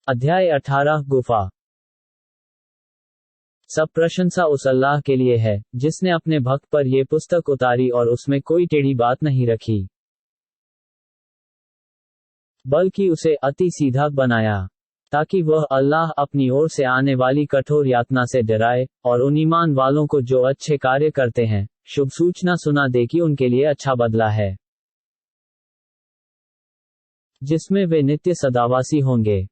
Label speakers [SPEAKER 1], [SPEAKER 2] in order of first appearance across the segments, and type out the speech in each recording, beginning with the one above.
[SPEAKER 1] अध्याय 18 गुफा। सब प्रशंसा उस अल्लाह के लिए है जिसने अपने भक्त पर यह पुस्तक उतारी और उसमें कोई टेढ़ी बात नहीं रखी, बल्कि उसे अति सीधा बनाया, ताकि वह अल्लाह अपनी ओर से आने वाली कठोर यातना से डराए और उन ईमान वालों को जो अच्छे कार्य करते हैं शुभ सूचना सुना दे कि उनके लिए अच्छा बदला है, जिसमें वे नित्य सदावासी होंगे।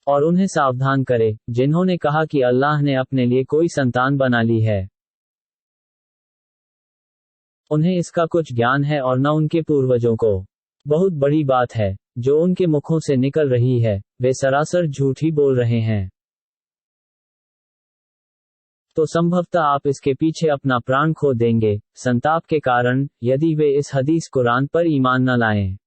[SPEAKER 1] और उन्हें सावधान करे जिन्होंने कहा कि अल्लाह ने अपने लिए कोई संतान बना ली है। उन्हें इसका कुछ ज्ञान है और न उनके पूर्वजों को। बहुत बड़ी बात है जो उनके मुखों से निकल रही है, वे सरासर झूठ ही बोल रहे हैं। तो संभवतः आप इसके पीछे अपना प्राण खो देंगे संताप के कारण, यदि वे इस हदीस कुरान पर ईमान न लाएं।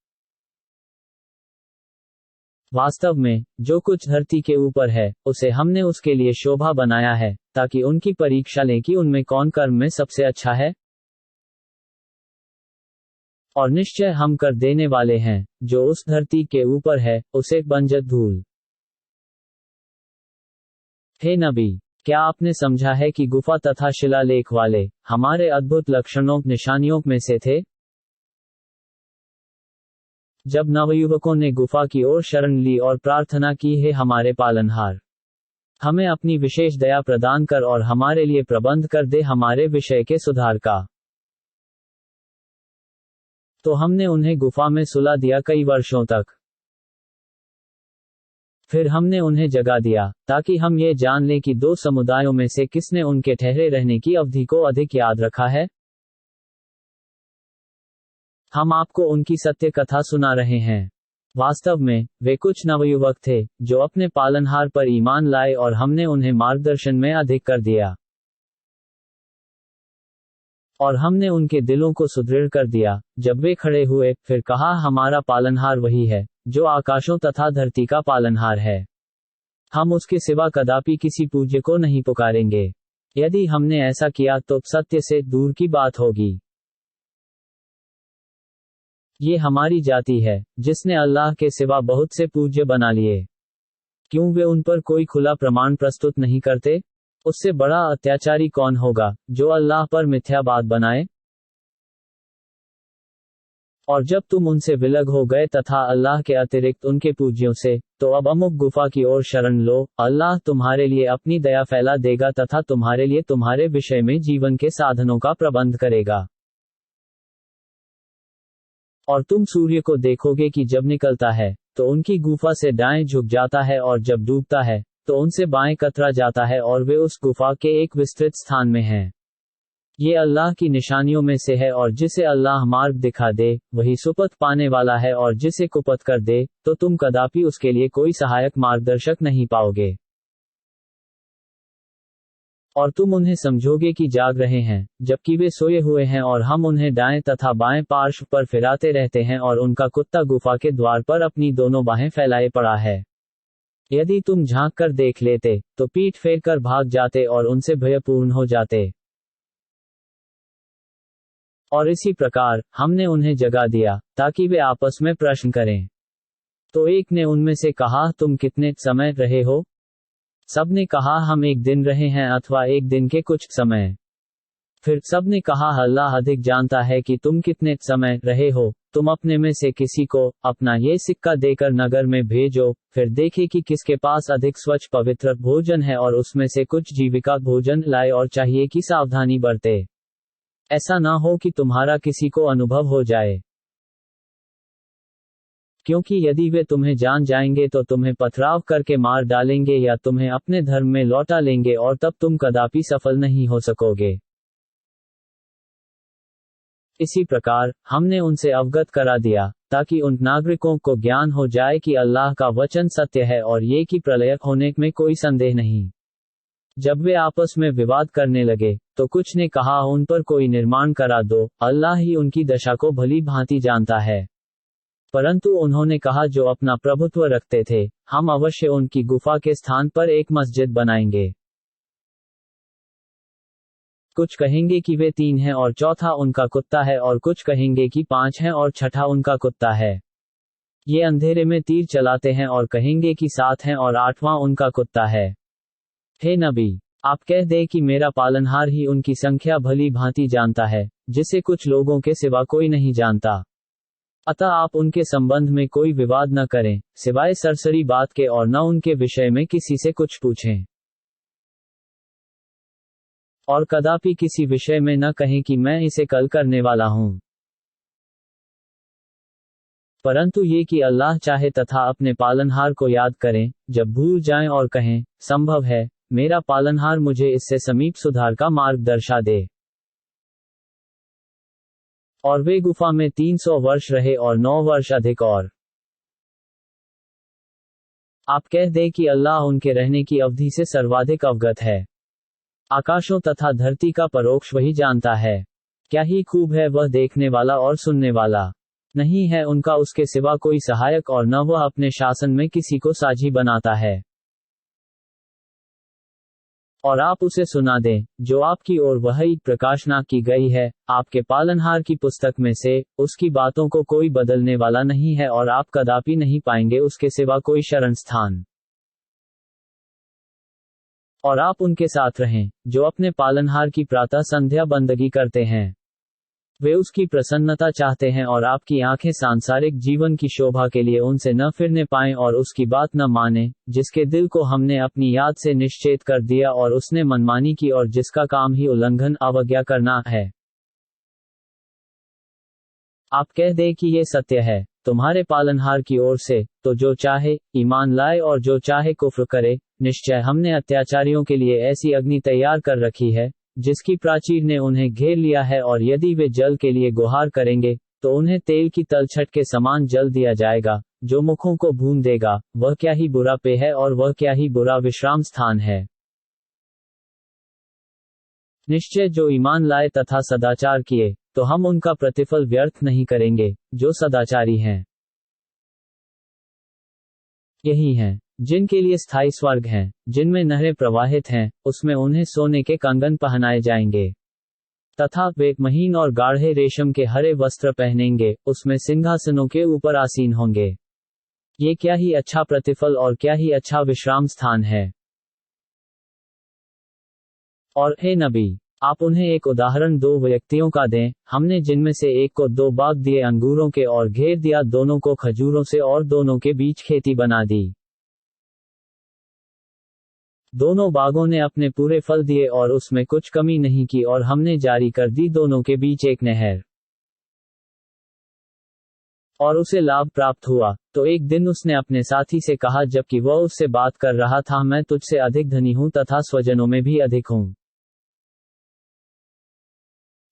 [SPEAKER 1] वास्तव में जो कुछ धरती के ऊपर है उसे हमने उसके लिए शोभा बनाया है, ताकि उनकी परीक्षा लें कि उनमें कौन कर्म में सबसे अच्छा है। और निश्चय हम कर देने वाले हैं जो उस धरती के ऊपर है उसे बंजर धूल। हे नबी, क्या आपने समझा है कि गुफा तथा शिलालेख वाले हमारे अद्भुत लक्षणों निशानियों में से थे? जब नवयुवकों ने गुफा की ओर शरण ली और प्रार्थना की, हे हमारे पालनहार, हमें अपनी विशेष दया प्रदान कर और हमारे लिए प्रबंध कर दे हमारे विषय के सुधार का, तो हमने उन्हें गुफा में सुला दिया कई वर्षों तक। फिर हमने उन्हें जगा दिया ताकि हम ये जान लें कि दो समुदायों में से किसने उनके ठहरे रहने की अवधि को अधिक याद रखा है। हम आपको उनकी सत्य कथा सुना रहे हैं। वास्तव में वे कुछ नवयुवक थे जो अपने पालनहार पर ईमान लाए और हमने उन्हें मार्गदर्शन में अधिक कर दिया, और हमने उनके दिलों को सुदृढ़ कर दिया। जब वे खड़े हुए फिर कहा, हमारा पालनहार वही है जो आकाशों तथा धरती का पालनहार है, हम उसके सिवा कदापि किसी पूज्य को नहीं पुकारेंगे। यदि हमने ऐसा किया तो सत्य से दूर की बात होगी। ये हमारी जाति है जिसने अल्लाह के सिवा बहुत से पूज्य बना लिए। क्यों वे उन पर कोई खुला प्रमाण प्रस्तुत नहीं करते? उससे बड़ा अत्याचारी कौन होगा जो अल्लाह पर मिथ्या बात बनाए? और जब तुम उनसे विलग हो गए तथा अल्लाह के अतिरिक्त उनके पूज्यों से, तो अब अमुक गुफा की ओर शरण लो। अल्लाह तुम्हारे लिए अपनी दया फैला देगा तथा तुम्हारे लिए तुम्हारे विषय में जीवन के साधनों का प्रबंध करेगा। और तुम सूर्य को देखोगे कि जब निकलता है तो उनकी गुफा से दाएं झुक जाता है और जब डूबता है तो उनसे बाएं कतरा जाता है, और वे उस गुफा के एक विस्तृत स्थान में हैं। ये अल्लाह की निशानियों में से है, और जिसे अल्लाह मार्ग दिखा दे वही सुपथ पाने वाला है, और जिसे कुपथ कर दे तो तुम कदापि उसके लिए कोई सहायक मार्गदर्शक नहीं पाओगे। और तुम उन्हें समझोगे कि जाग रहे हैं जबकि वे सोए हुए हैं, और हम उन्हें दाएं तथा बाएं पार्श्व पर फिराते रहते हैं, और उनका कुत्ता गुफा के द्वार पर अपनी दोनों बाहें फैलाए पड़ा है। यदि तुम झांक कर देख लेते तो पीठ फेर कर भाग जाते और उनसे भयपूर्ण हो जाते। और इसी प्रकार हमने उन्हें जगा दिया ताकि वे आपस में प्रश्न करें। तो एक ने उनमें से कहा, तुम कितने समय रहे हो? सबने कहा, हम एक दिन रहे हैं अथवा एक दिन के कुछ समय। फिर सबने कहा, अल्लाह अधिक जानता है कि तुम कितने समय रहे हो। तुम अपने में से किसी को अपना ये सिक्का देकर नगर में भेजो, फिर देखे कि किसके पास अधिक स्वच्छ पवित्र भोजन है, और उसमें से कुछ जीविका भोजन लाए, और चाहिए कि सावधानी बरते, ऐसा ना हो कि तुम्हारा किसी को अनुभव हो जाए। क्योंकि यदि वे तुम्हें जान जाएंगे तो तुम्हें पथराव करके मार डालेंगे या तुम्हें अपने धर्म में लौटा लेंगे, और तब तुम कदापि सफल नहीं हो सकोगे। इसी प्रकार हमने उनसे अवगत करा दिया ताकि उन नागरिकों को ज्ञान हो जाए कि अल्लाह का वचन सत्य है, और ये कि प्रलय होने में कोई संदेह नहीं। जब वे आपस में विवाद करने लगे तो कुछ ने कहा, उन पर कोई निर्माण करा दो, अल्लाह ही उनकी दशा को भली भांति जानता है। परंतु उन्होंने कहा, जो अपना प्रभुत्व रखते थे, हम अवश्य उनकी गुफा के स्थान पर एक मस्जिद बनाएंगे। कुछ कहेंगे कि वे 3 हैं और चौथा उनका कुत्ता है, और कुछ कहेंगे कि 5 हैं और छठा उनका कुत्ता है। ये अंधेरे में तीर चलाते हैं और कहेंगे कि 7 हैं और 8वां उनका कुत्ता है। हे नबी, आप कह दे कि मेरा पालनहार ही उनकी संख्या भली भांति जानता है, जिसे कुछ लोगों के सिवा कोई नहीं जानता। अतः आप उनके संबंध में कोई विवाद न करें, सिवाय सरसरी बात के, और न उनके विषय में किसी से कुछ पूछें। और कदापि किसी विषय में न कहें कि मैं इसे कल करने वाला हूं। परंतु ये कि अल्लाह चाहे तथा अपने पालनहार को याद करें, जब भूल जाएं और कहें, संभव है, मेरा पालनहार मुझे इससे समीप सुधार का मार्ग दर्शा दे। और वे गुफा में 300 वर्ष रहे और 9 वर्ष अधिक। और आप कह दे कि अल्लाह उनके रहने की अवधि से सर्वाधिक अवगत है। आकाशों तथा धरती का परोक्ष वही जानता है। क्या ही खूब है वह देखने वाला और सुनने वाला। नहीं है उनका उसके सिवा कोई सहायक, और न वह अपने शासन में किसी को साझी बनाता है। और आप उसे सुना दें, जो आपकी ओर वही प्रकाशना की गई है, आपके पालनहार की पुस्तक में से, उसकी बातों को कोई बदलने वाला नहीं है, और आप कदापि नहीं पाएंगे उसके सिवा कोई शरण स्थान। और आप उनके साथ रहें, जो अपने पालनहार की प्रातः संध्या बंदगी करते हैं। वे उसकी प्रसन्नता चाहते हैं, और आपकी आंखें सांसारिक जीवन की शोभा के लिए उनसे न फिरने पाएं और उसकी बात न माने, जिसके दिल को हमने अपनी याद से निश्चेत कर दिया और उसने मनमानी की, और जिसका काम ही उल्लंघन अवज्ञा करना है। आप कह दे कि ये सत्य है तुम्हारे पालनहार की ओर से, तो जो चाहे ईमान लाए और जो चाहे कुफ्र करे। निश्चय हमने अत्याचारियों के लिए ऐसी अग्नि तैयार कर रखी है, जिसकी प्राचीर ने उन्हें घेर लिया है, और यदि वे जल के लिए गुहार करेंगे, तो उन्हें तेल की तलछट के समान जल दिया जाएगा, जो मुखों को भून देगा। वह क्या ही बुरा पेय है, और वह क्या ही बुरा विश्राम स्थान है। निश्चय जो ईमान लाए तथा सदाचार किए, तो हम उनका प्रतिफल व्यर्थ नहीं करेंगे, जो सदाचारी हैं। यही हैं जिनके लिए स्थायी स्वर्ग हैं, जिनमें नहरें प्रवाहित हैं, उसमें उन्हें सोने के कंगन पहनाए जाएंगे, तथा वे महीन और गाढ़े रेशम के हरे वस्त्र पहनेंगे, उसमें सिंहासनों के ऊपर आसीन होंगे। ये क्या ही अच्छा प्रतिफल और क्या ही अच्छा विश्राम स्थान है। और हे नबी, आप उन्हें एक उदाहरण 2 व्यक्तियों का दें, हमने जिनमें से एक को 2 बाग दिए अंगूरों के और घेर दिया दोनों को खजूरों से, और दोनों के बीच खेती बना दी। दोनों बागों ने अपने पूरे फल दिए और उसमें कुछ कमी नहीं की, और हमने जारी कर दी दोनों के बीच एक नहर। और उसे लाभ प्राप्त हुआ, तो एक दिन उसने अपने साथी से कहा जबकि वह उससे बात कर रहा था, मैं तुझसे अधिक धनी हूं तथा स्वजनों में भी अधिक हूं।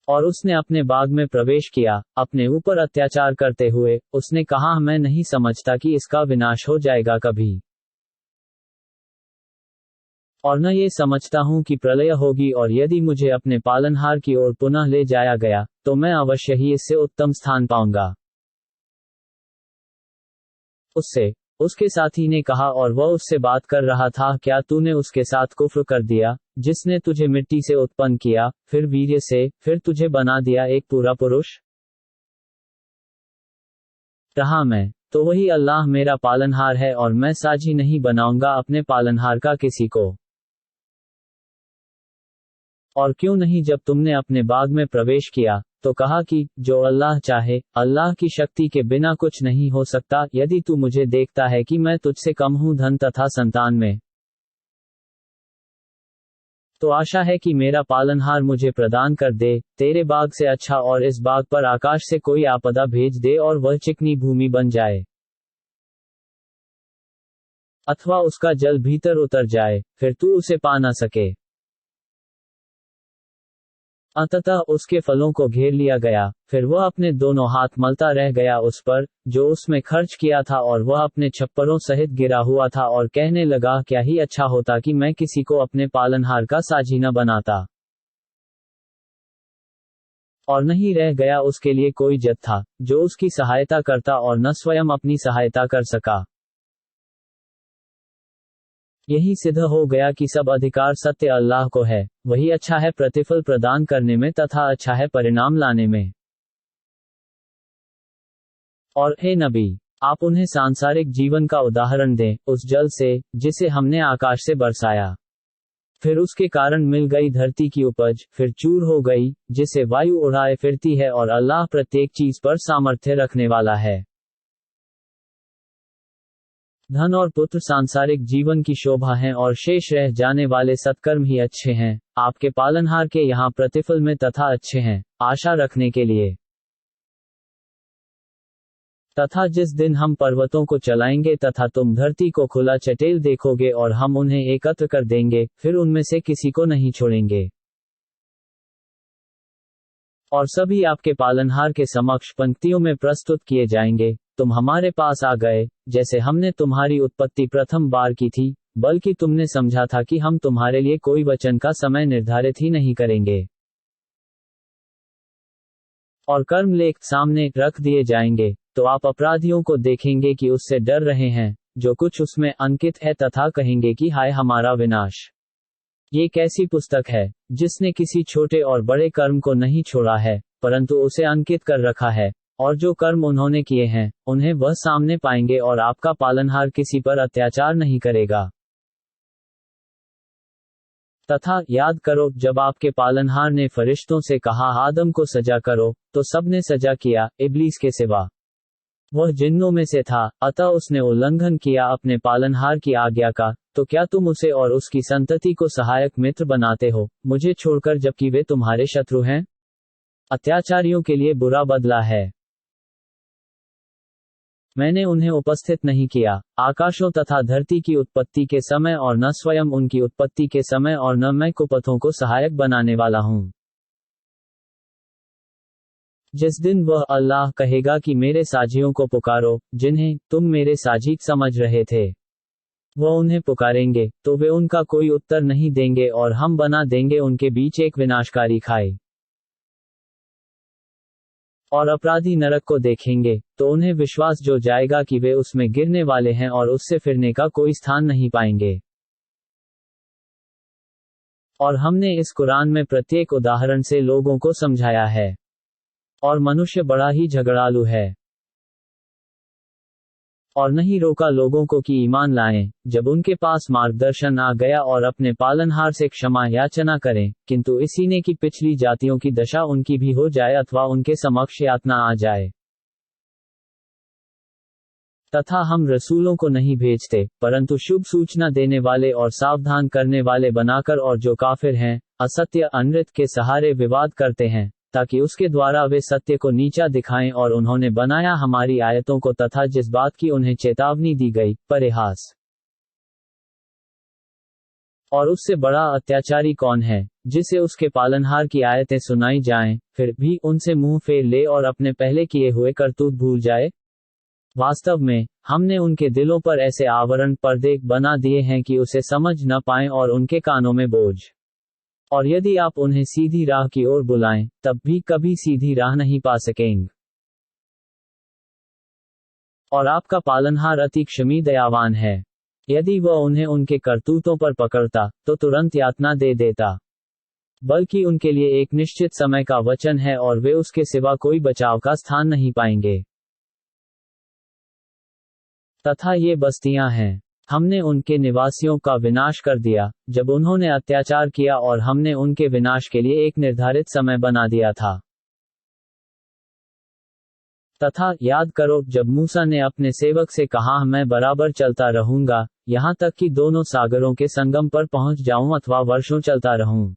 [SPEAKER 1] और उसने अपने बाग में प्रवेश किया, अपने ऊपर अत्याचार करते हुए। उसने कहा, मैं नहीं समझता कि इसका विनाश हो जाएगा कभी, और न ये समझता हूं कि प्रलय होगी, और यदि मुझे अपने पालनहार की ओर पुनः ले जाया गया, तो मैं अवश्य ही इससे उत्तम स्थान पाऊंगा। उसके साथी ने कहा, और वह उससे बात कर रहा था, क्या तूने उसके साथ कुफ्र कर दिया, जिसने तुझे मिट्टी से उत्पन्न किया, फिर वीर्य से, फिर तुझे बना दिया एक पूरा पुरुष? कहा मैं, तो वही अल्लाह मेरा पालनहार है, और मैं साझी नहीं बनाऊंगा अपने पालनहार का किसी को। और क्यों नहीं जब तुमने अपने बाग में प्रवेश किया, तो कहा कि जो अल्लाह चाहे, अल्लाह की शक्ति के बिना कुछ नहीं हो सकता। यदि तू मुझे देखता है कि मैं तुझसे कम हूं धन तथा संतान में, तो आशा है कि मेरा पालनहार मुझे प्रदान कर दे तेरे बाग से अच्छा, और इस बाग पर आकाश से कोई आपदा भेज दे और वह चिकनी भूमि बन जाए, अथवा उसका जल भीतर उतर जाए, फिर तू उसे पा न सके। अंततः उसके फलों को घेर लिया गया, फिर वह अपने दोनों हाथ मलता रह गया उस पर, जो उसमें खर्च किया था, और वह अपने छप्परों सहित गिरा हुआ था, और कहने लगा, क्या ही अच्छा होता कि मैं किसी को अपने पालनहार का साझी न बनाता। और नहीं रह गया उसके लिए कोई जत्था, जो उसकी सहायता करता, और न स्वयं अपनी सहायता कर सका। यही सिद्ध हो गया कि सब अधिकार सत्य अल्लाह को है, वही अच्छा है प्रतिफल प्रदान करने में तथा अच्छा है परिणाम लाने में। और हे नबी, आप उन्हें सांसारिक जीवन का उदाहरण दें, उस जल से जिसे हमने आकाश से बरसाया, फिर उसके कारण मिल गई धरती की उपज, फिर चूर हो गई, जिसे वायु उड़ाए फिरती है, और अल्लाह प्रत्येक चीज पर सामर्थ्य रखने वाला है। धन और पुत्र सांसारिक जीवन की शोभा हैं, और शेष रह जाने वाले सत्कर्म ही अच्छे हैं, आपके पालनहार के यहाँ प्रतिफल में तथा अच्छे हैं, आशा रखने के लिए। तथा जिस दिन हम पर्वतों को चलाएंगे तथा तुम धरती को खुला चटेल देखोगे, और हम उन्हें एकत्र कर देंगे, फिर उनमें से किसी को नहीं छोड़ेंगे, और सभी आपके पालनहार के समक्ष पंक्तियों में प्रस्तुत किए जाएंगे, तुम हमारे पास आ गए, जैसे हमने तुम्हारी उत्पत्ति प्रथम बार की थी, बल्कि तुमने समझा था कि हम तुम्हारे लिए कोई वचन का समय निर्धारित ही नहीं करेंगे। और कर्म लेख सामने रख दिए जाएंगे, तो आप अपराधियों को देखेंगे कि उससे डर रहे हैं जो कुछ उसमें अंकित है, तथा कहेंगे कि हाय हमारा विनाश। ये कैसी पुस्तक है जिसने किसी छोटे और बड़े कर्म को नहीं छोड़ा है, परंतु उसे अंकित कर रखा है, और जो कर्म उन्होंने किए हैं उन्हें वह सामने पाएंगे, और आपका पालनहार किसी पर अत्याचार नहीं करेगा। तथा याद करो, जब आपके पालनहार ने फरिश्तों से कहा आदम को सजा करो, तो सबने सजा किया, इब्लीस के सिवा। वह जिन्नों में से था, अतः उसने उल्लंघन किया अपने पालनहार की आज्ञा का। तो क्या तुम उसे और उसकी संतति को सहायक मित्र बनाते हो, मुझे छोड़कर, जबकि वे तुम्हारे शत्रु हैं? अत्याचारियों के लिए बुरा बदला है। मैंने उन्हें उपस्थित नहीं किया आकाशों तथा धरती की उत्पत्ति के समय, और न स्वयं उनकी उत्पत्ति के समय, और न मैं कुपथों को सहायक बनाने वाला हूँ। जिस दिन वह अल्लाह कहेगा कि मेरे साझियों को पुकारो, जिन्हें तुम मेरे साझी समझ रहे थे, वह उन्हें पुकारेंगे, तो वे उनका कोई उत्तर नहीं देंगे, और हम बना देंगे उनके बीच एक विनाशकारी खाई। और अपराधी नरक को देखेंगे, तो उन्हें विश्वास जो जाएगा कि वे उसमें गिरने वाले हैं, और उससे फिरने का कोई स्थान नहीं पाएंगे। और हमने इस कुरान में प्रत्येक उदाहरण से लोगों को समझाया है। और मनुष्य बड़ा ही झगड़ालू है, और नहीं रोका लोगों को कि ईमान लाएं, जब उनके पास मार्गदर्शन आ गया, और अपने पालनहार से क्षमा याचना करें, किंतु इसी ने कि पिछली जातियों की दशा उनकी भी हो जाए, अथवा उनके समक्ष यातना आ जाए। तथा हम रसूलों को नहीं भेजते, परंतु शुभ सूचना देने वाले और सावधान करने वाले बनाकर, और जो काफिर हैं, असत्य अनृत के सहारे विवाद करते हैं, ताकि उसके द्वारा वे सत्य को नीचा दिखाएं, और उन्होंने बनाया हमारी आयतों को, तथा जिस बात की उन्हें चेतावनी दी गई, परिहास। और उससे बड़ा अत्याचारी कौन है, जिसे उसके पालनहार की आयतें सुनाई जाएं, फिर भी उनसे मुंह फेर ले, और अपने पहले किए हुए करतूत भूल जाए। वास्तव में हमने उनके दिलों पर ऐसे आवरण पर्दे बना दिए हैं कि उसे समझ न पाएं, और उनके कानों में बोझ। और यदि आप उन्हें सीधी राह की ओर बुलाएं, तब भी कभी सीधी राह नहीं पा सकेंगे। और आपका पालनहार अति क्षमी दयावान है। यदि वह उन्हें उनके करतूतों पर पकड़ता, तो तुरंत यातना दे देता, बल्कि उनके लिए एक निश्चित समय का वचन है, और वे उसके सिवा कोई बचाव का स्थान नहीं पाएंगे। तथा ये बस्तियां हैं, हमने उनके निवासियों का विनाश कर दिया, जब उन्होंने अत्याचार किया, और हमने उनके विनाश के लिए एक निर्धारित समय बना दिया था। तथा याद करो, जब मूसा ने अपने सेवक से कहा, मैं बराबर चलता रहूंगा, यहाँ तक कि दोनों सागरों के संगम पर पहुंच जाऊं, अथवा वर्षों चलता रहूं।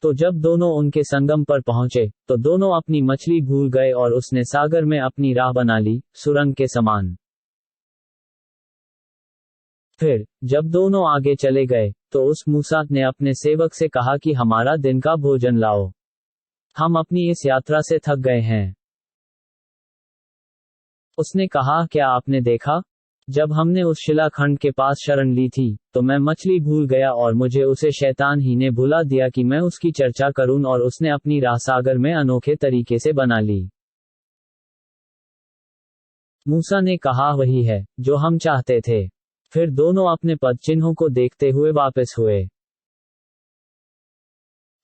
[SPEAKER 1] तो जब दोनों उनके संगम पर पहुंचे, तो दोनों अपनी मछली भूल गए, और उसने सागर में अपनी राह बना ली, सुरंग के समान। फिर जब दोनों आगे चले गए, तो उस मूसा ने अपने सेवक से कहा कि हमारा दिन का भोजन लाओ, हम अपनी इस यात्रा से थक गए हैं। उसने कहा, क्या आपने देखा, जब हमने उस शिलाखंड के पास शरण ली थी, तो मैं मछली भूल गया, और मुझे उसे शैतान ही ने भुला दिया कि मैं उसकी चर्चा करूं, और उसने अपनी राह सागर में अनोखे तरीके से बना ली। मूसा ने कहा, वही है जो हम चाहते थे। फिर दोनों अपने पद चिन्हों को देखते हुए वापस हुए।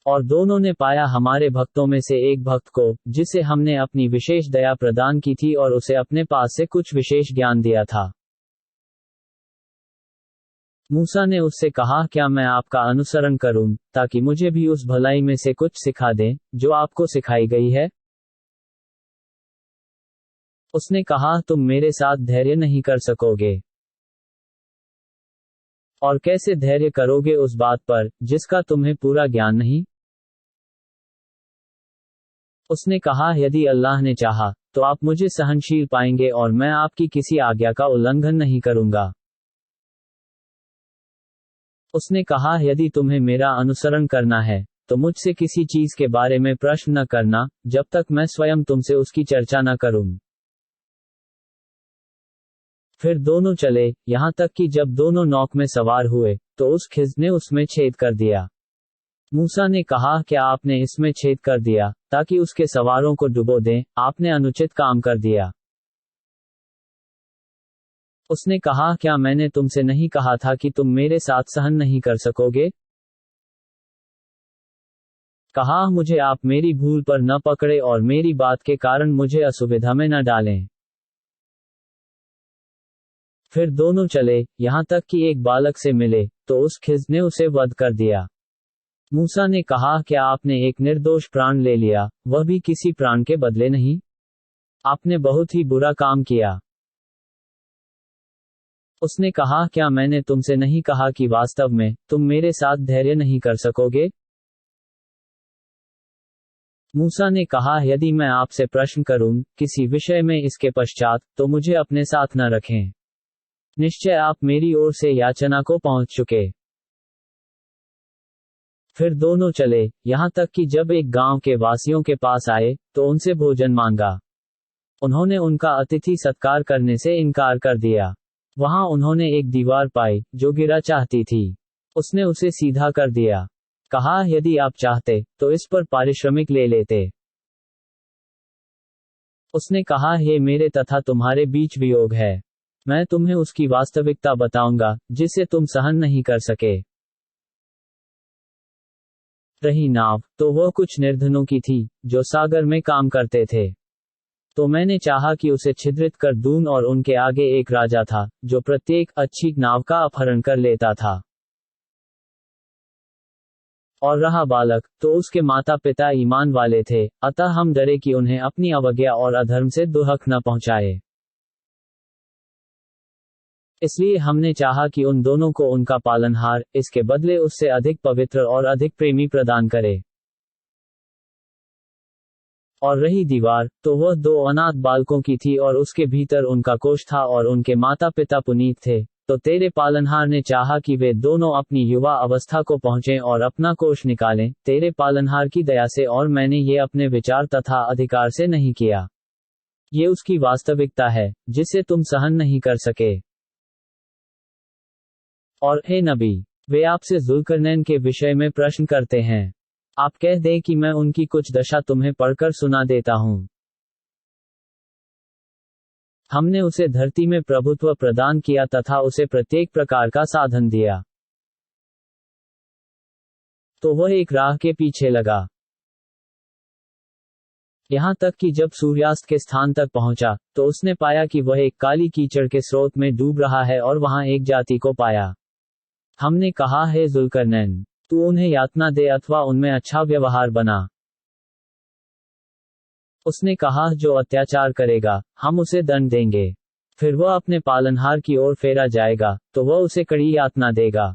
[SPEAKER 1] और दोनों ने पाया हमारे भक्तों में से एक भक्त को, जिसे हमने अपनी विशेष दया प्रदान की थी और उसे अपने पास से कुछ विशेष ज्ञान दिया था। मूसा ने उससे कहा, क्या मैं आपका अनुसरण करूं, ताकि मुझे भी उस भलाई में से कुछ सिखा दें, जो आपको सिखाई गई है? उसने कहा, तुम मेरे साथ धैर्य नहीं कर सकोगे। और कैसे धैर्य करोगे उस बात पर, जिसका तुम्हें पूरा ज्ञान नहीं? उसने कहा, यदि अल्लाह ने चाहा, तो आप मुझे सहनशील पाएंगे और मैं आपकी किसी आज्ञा का उल्लंघन नहीं करूंगा। उसने कहा, यदि तुम्हें मेरा अनुसरण करना है, तो मुझसे किसी चीज के बारे में प्रश्न न करना, जब तक मैं स्वयं तुमसे उसकी चर्चा न करूं। फिर दोनों चले, यहां तक कि जब दोनों नौक में सवार हुए, तो उस खिज़्र ने उसमें छेद कर दिया। मूसा ने कहा, क्या आपने इसमें छेद कर दिया, ताकि उसके सवारों को डुबो दें? आपने अनुचित काम कर दिया। उसने कहा, क्या मैंने तुमसे नहीं कहा था कि तुम मेरे साथ सहन नहीं कर सकोगे? कहा, मुझे आप मेरी भूल पर न पकड़े और मेरी बात के कारण मुझे असुविधा में न डालें। फिर दोनों चले, यहां तक कि एक बालक से मिले, तो उस खिज़्र ने उसे वध कर दिया। मूसा ने कहा, क्या आपने एक निर्दोष प्राण ले लिया, वह भी किसी प्राण के बदले नहीं? आपने बहुत ही बुरा काम किया। उसने कहा, क्या मैंने तुमसे नहीं कहा कि वास्तव में तुम मेरे साथ धैर्य नहीं कर सकोगे? मूसा ने कहा, यदि मैं आपसे प्रश्न करूं किसी विषय में इसके पश्चात, तो मुझे अपने साथ न रखें। निश्चय आप मेरी ओर से याचना को पहुंच चुके। फिर दोनों चले, यहां तक कि जब एक गांव के वासियों के पास आए, तो उनसे भोजन मांगा। उन्होंने उनका अतिथि सत्कार करने से इनकार कर दिया। वहां उन्होंने एक दीवार पाई, जो गिरा चाहती थी। उसने उसे सीधा कर दिया। कहा, यदि आप चाहते, तो इस पर पारिश्रमिक ले लेते। उसने कहा, हे मेरे तथा तुम्हारे बीच वियोग है। मैं तुम्हें उसकी वास्तविकता बताऊंगा, जिसे तुम सहन नहीं कर सके। रही नाव, तो वह कुछ निर्धनों की थी, जो सागर में काम करते थे। तो मैंने चाहा कि उसे छिद्रित कर दूं, और उनके आगे एक राजा था, जो प्रत्येक अच्छी नाव का अपहरण कर लेता था। और रहा बालक, तो उसके माता पिता ईमान वाले थे, अतः हम डरे कि उन्हें अपनी अवज्ञा और अधर्म से दुहक न पहुंचाए। इसलिए हमने चाहा कि उन दोनों को उनका पालनहार, इसके बदले उससे अधिक पवित्र और अधिक प्रेमी प्रदान करे। और रही दीवार, तो वह 2 अनाथ बालकों की थी और उसके भीतर उनका कोष था और उनके माता पिता पुनीत थे। तो तेरे पालनहार ने चाहा कि वे दोनों अपनी युवा अवस्था को पहुंचें और अपना कोष निकालें, तेरे पालनहार की दया से, और मैंने ये अपने विचार तथा अधिकार से नहीं किया। ये उसकी वास्तविकता है, जिसे तुम सहन नहीं कर सके। और हे नबी, वे आपसे जुल्करनैन के विषय में प्रश्न करते हैं। आप कह दें कि मैं उनकी कुछ दशा तुम्हें पढ़कर सुना देता हूं। हमने उसे धरती में प्रभुत्व प्रदान किया तथा उसे प्रत्येक प्रकार का साधन दिया। तो वह एक राह के पीछे लगा, यहां तक कि जब सूर्यास्त के स्थान तक पहुंचा, तो उसने पाया कि वह एक काली कीचड़ के स्रोत में डूब रहा है और वहां एक जाति को पाया। हमने कहा, हे जुल्करनैन, तू उन्हें यातना दे अथवा उनमें अच्छा व्यवहार बना। उसने कहा, जो अत्याचार करेगा, हम उसे दंड देंगे। फिर वह अपने पालनहार की ओर फेरा जाएगा, तो वह उसे कड़ी यातना देगा।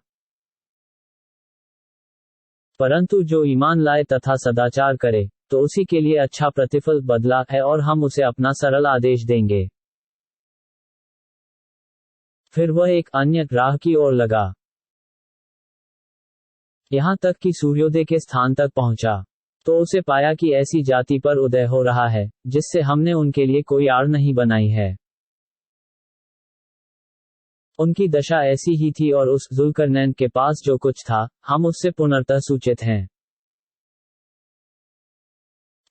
[SPEAKER 1] परंतु जो ईमान लाए तथा सदाचार करे, तो उसी के लिए अच्छा प्रतिफल बदला है, और हम उसे अपना सरल आदेश देंगे। फिर वह एक अन्य राह की ओर लगा, यहां तक कि सूर्योदय के स्थान तक पहुंचा। तो उसे पाया कि ऐसी जाति पर उदय हो रहा है, जिससे हमने उनके लिए कोई आड़ नहीं बनाई है। उनकी दशा ऐसी ही थी, और उस जुल्करनैन के पास जो कुछ था, हम उससे पुनर्तः सूचित हैं।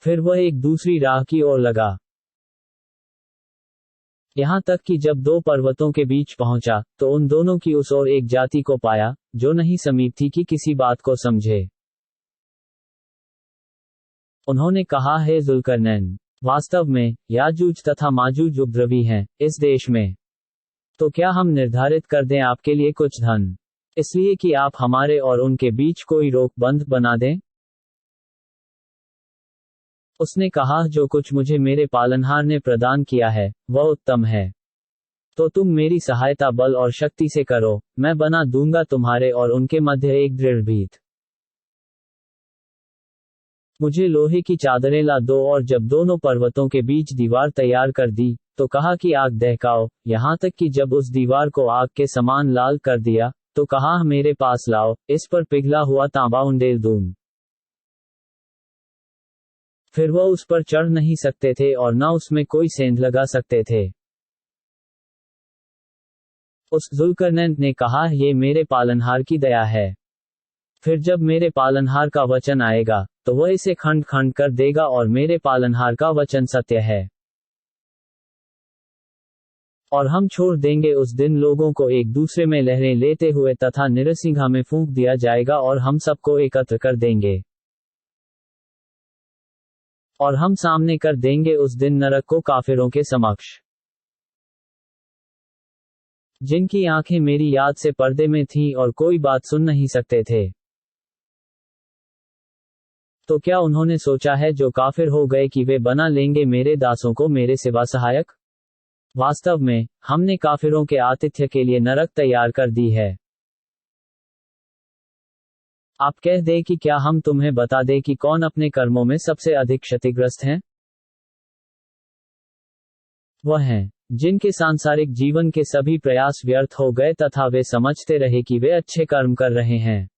[SPEAKER 1] फिर वह एक दूसरी राह की ओर लगा, यहां तक कि जब 2 पर्वतों के बीच पहुंचा, तो उन दोनों की उस ओर एक जाति को पाया, जो नहीं समीप थी कि किसी बात को समझे। उन्होंने कहा, हे जुल्करनैन, वास्तव में याजूज तथा माजूज उपद्रवी हैं इस देश में। तो क्या हम निर्धारित कर दें आपके लिए कुछ धन, इसलिए कि आप हमारे और उनके बीच कोई रोक बंध बना दें? उसने कहा, जो कुछ मुझे मेरे पालनहार ने प्रदान किया है वह उत्तम है। तो तुम मेरी सहायता बल और शक्ति से करो, मैं बना दूंगा तुम्हारे और उनके मध्य एक दृढ़ भीत। मुझे लोहे की चादरें ला दो, और जब दोनों पर्वतों के बीच दीवार तैयार कर दी, तो कहा कि आग दहकाओ, यहाँ तक कि जब उस दीवार को आग के समान लाल कर दिया, तो कहा, मेरे पास लाओ, इस पर पिघला हुआ तांबा उंडेल दूं। फिर वह उस पर चढ़ नहीं सकते थे और न उसमें कोई सेंध लगा सकते थे। उस जुल्करनैन ने कहा, ये मेरे पालनहार की दया है। फिर जब मेरे पालनहार का वचन आएगा, तो वह इसे खंड खंड कर देगा, और मेरे पालनहार का वचन सत्य है। और हम छोड़ देंगे उस दिन लोगों को एक दूसरे में लहरें लेते हुए, तथा नरसिंहा में फूंक दिया जाएगा, और हम सबको एकत्र कर देंगे। और हम सामने कर देंगे उस दिन नरक को काफिरों के समक्ष, जिनकी आंखें मेरी याद से पर्दे में थीं और कोई बात सुन नहीं सकते थे। तो क्या उन्होंने सोचा है जो काफिर हो गए कि वे बना लेंगे मेरे दासों को मेरे सिवा सहायक? वास्तव में हमने काफिरों के आतिथ्य के लिए नरक तैयार कर दी है। आप कह दे कि क्या हम तुम्हें बता दें कि कौन अपने कर्मों में सबसे अधिक क्षतिग्रस्त हैं? वह हैं जिनके सांसारिक जीवन के सभी प्रयास व्यर्थ हो गए, तथा वे समझते रहे कि वे अच्छे कर्म कर रहे हैं।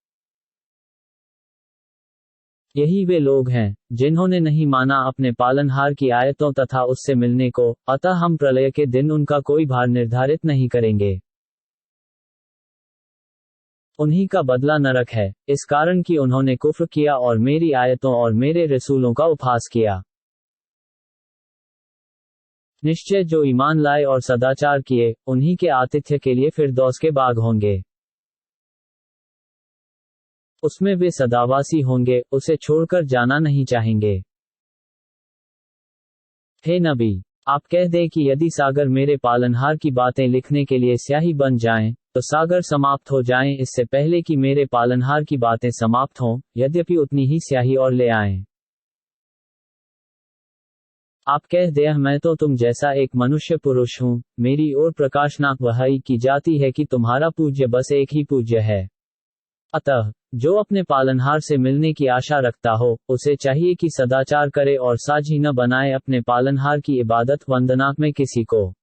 [SPEAKER 1] यही वे लोग हैं जिन्होंने नहीं माना अपने पालनहार की आयतों तथा उससे मिलने को, अतः हम प्रलय के दिन उनका कोई भार निर्धारित नहीं करेंगे। उन्हीं का बदला नरक है, इस कारण कि उन्होंने कुफ्र किया और मेरी आयतों और मेरे रसूलों का उपहास किया। निश्चय जो ईमान लाए और सदाचार किए, उन्हीं के आतिथ्य के लिए फिरदौस के बाग होंगे। उसमें वे सदावासी होंगे, उसे छोड़कर जाना नहीं चाहेंगे। हे नबी, आप कह दें कि यदि सागर मेरे पालनहार की बातें लिखने के लिए स्याही बन जाएं, तो सागर समाप्त हो जाएं इससे पहले कि मेरे पालनहार की बातें समाप्त हों, यद्यपि उतनी ही स्याही और ले आएं। आप कह दें, मैं तो तुम जैसा एक मनुष्य पुरुष हूं, मेरी ओर प्रकाशनाक वहाई की जाती है कि तुम्हारा पूज्य बस एक ही पूज्य है। अतः जो अपने पालनहार से मिलने की आशा रखता हो, उसे चाहिए कि सदाचार करे और साझी न बनाए अपने पालनहार की इबादत वंदना में किसी को।